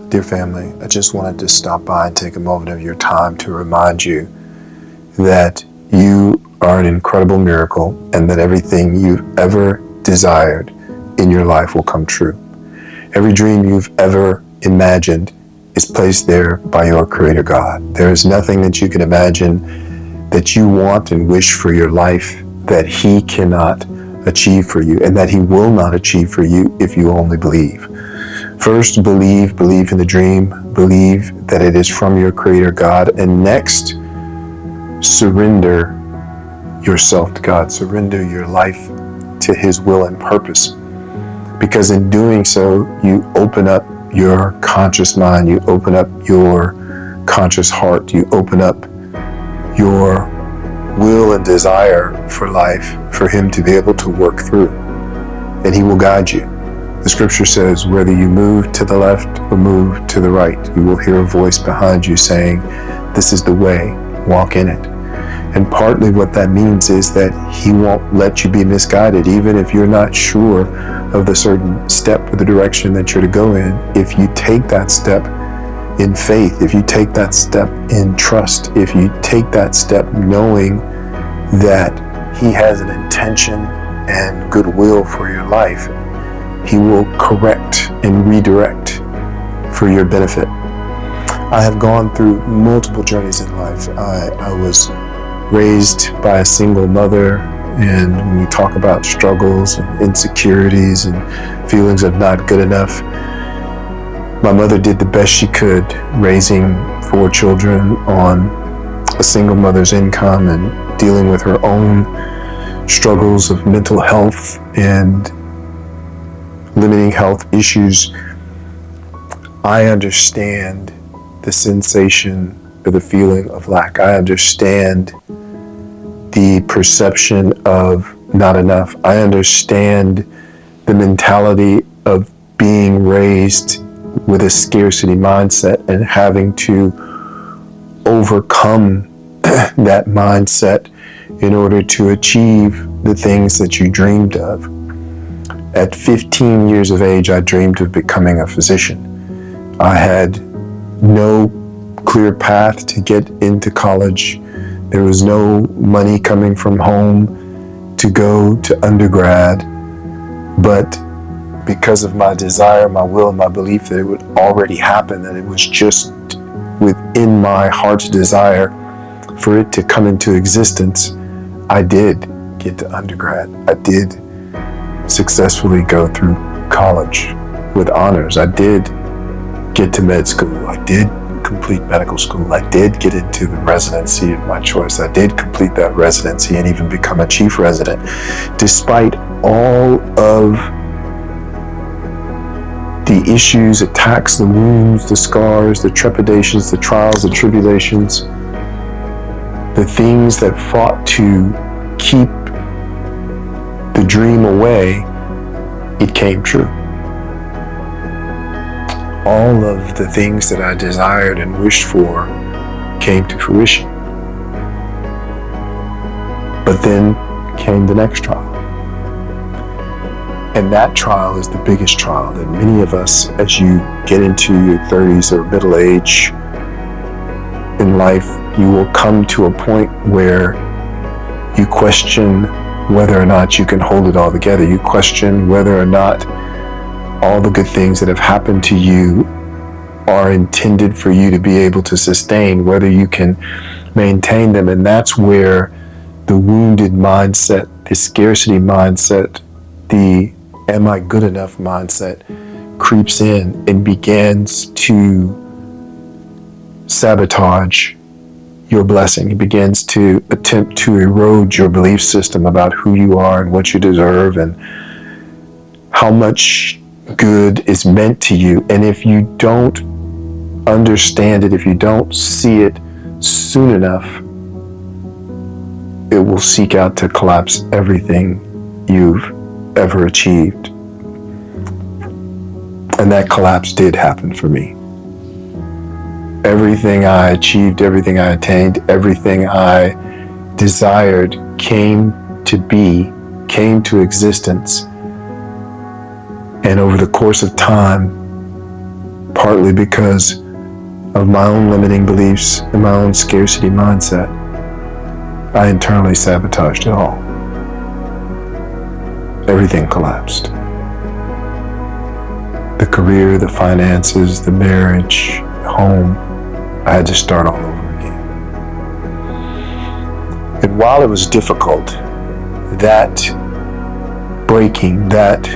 Dear family, I just wanted to stop by and take a moment of your time to remind you that you are an incredible miracle and that everything you've ever desired in your life will come true. Every dream you've ever imagined is placed there by your Creator God. There is nothing that you can imagine that you want and wish for your life that He cannot achieve for you, and that He will not achieve for you if you only believe. First, believe in the dream, believe that it is from your Creator God, and next, surrender yourself to God. Surrender your life to His will and purpose. Because in doing so, you open up your conscious mind, you open up your conscious heart, you open up your will and desire for life, for Him to be able to work through. And He will guide you. The scripture says, whether you move to the left or move to the right, you will hear a voice behind you saying, this is the way, walk in it. And partly what that means is that He won't let you be misguided, even if you're not sure of the certain step or the direction that you're to go in. If you take that step in faith, if you take that step in trust, if you take that step knowing that He has an intention and goodwill for your life, He will correct and redirect for your benefit. I have gone through multiple journeys in life. I was raised by a single mother, and when we talk about struggles and insecurities and feelings of not good enough, my mother did the best she could raising 4 children on a single mother's income and dealing with her own struggles of mental health and limiting health issues. I understand the sensation or the feeling of lack. I understand the perception of not enough. I understand the mentality of being raised with a scarcity mindset and having to overcome that mindset in order to achieve the things that you dreamed of. At 15 years of age, I dreamed of becoming a physician. I had no clear path to get into college. There was no money coming from home to go to undergrad. But because of my desire, my will, and my belief that it would already happen, that it was just within my heart's desire for it to come into existence, I did get to undergrad. I did successfully go through college with honors. I did get to med school. I did complete medical school. I did get into the residency of my choice. I did complete that residency and even become a chief resident. Despite all of the issues, attacks, the wounds, the scars, the trepidations, the trials, the tribulations, the things that fought to keep the dream away, it came true. All of the things that I desired and wished for came to fruition. But then came the next trial. And that trial is the biggest trial that many of us, as you get into your 30s or middle age in life, you will come to a point where you question whether or not you can hold it all together. You question whether or not all the good things that have happened to you are intended for you to be able to sustain, whether you can maintain them. And that's where the wounded mindset, the scarcity mindset, the am I good enough mindset creeps in and begins to sabotage your blessing. It begins to attempt to erode your belief system about who you are and what you deserve and how much good is meant to you. And if you don't understand it, if you don't see it soon enough, it will seek out to collapse everything you've ever achieved. And that collapse did happen for me. Everything I achieved, everything I attained, everything I desired came to be, came to existence. And over the course of time, partly because of my own limiting beliefs and my own scarcity mindset, I internally sabotaged it all. Everything collapsed. The career, the finances, the marriage, the home. I had to start all over again. And while it was difficult, that breaking, that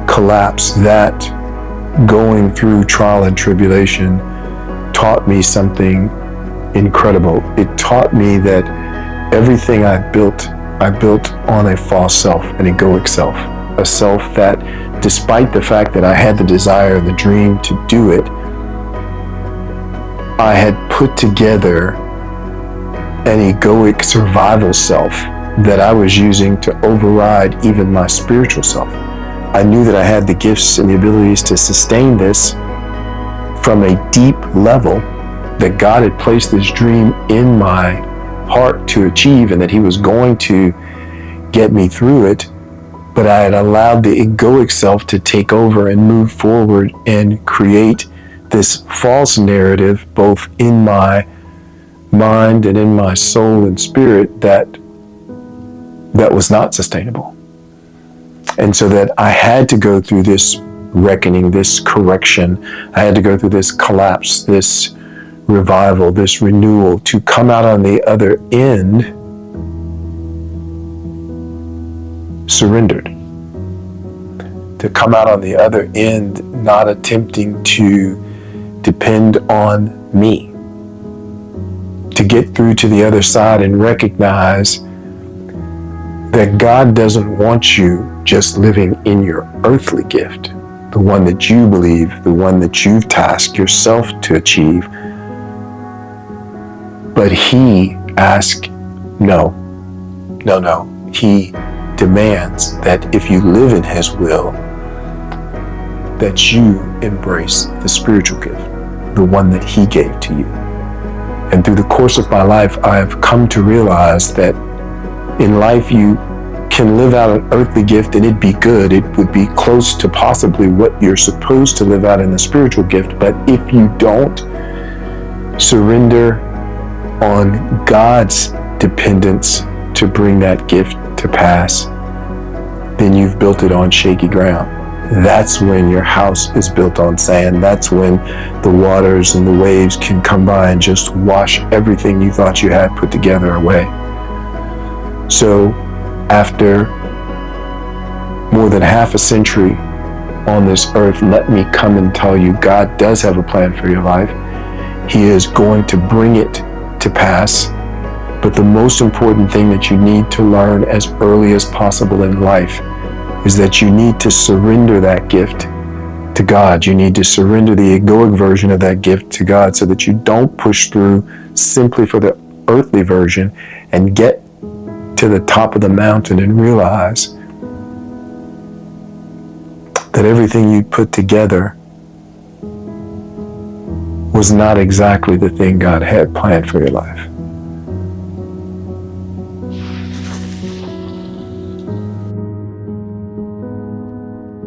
collapse, that going through trial and tribulation taught me something incredible. It taught me that everything I built on a false self, an egoic self, a self that, despite the fact that I had the desire and the dream to do it, I had put together an egoic survival self that I was using to override even my spiritual self. I knew that I had the gifts and the abilities to sustain this from a deep level, that God had placed this dream in my heart to achieve and that He was going to get me through it. But I had allowed the egoic self to take over and move forward and create this false narrative, both in my mind and in my soul and spirit, that was not sustainable. And so that I had to go through this reckoning, this correction. I had to go through this collapse, this revival, this renewal, to come out on the other end surrendered. To come out on the other end not attempting to depend on me. To get through to the other side and recognize that God doesn't want you just living in your earthly gift, the one that you believe, the one that you've tasked yourself to achieve. But He asks, no. He demands that if you live in His will, that you embrace the spiritual gift, the one that He gave to you. And through the course of my life, I've come to realize that in life you can live out an earthly gift and it'd be good. It would be close to possibly what you're supposed to live out in the spiritual gift. But if you don't surrender on God's dependence to bring that gift to pass, then you've built it on shaky ground. That's when your house is built on sand. That's when the waters and the waves can come by and just wash everything you thought you had put together away. So after more than half a century on this earth, let me come and tell you, God does have a plan for your life. He is going to bring it to pass. But the most important thing that you need to learn as early as possible in life is that you need to surrender that gift to God. You need to surrender the egoic version of that gift to God so that you don't push through simply for the earthly version and get to the top of the mountain and realize that everything you put together was not exactly the thing God had planned for your life.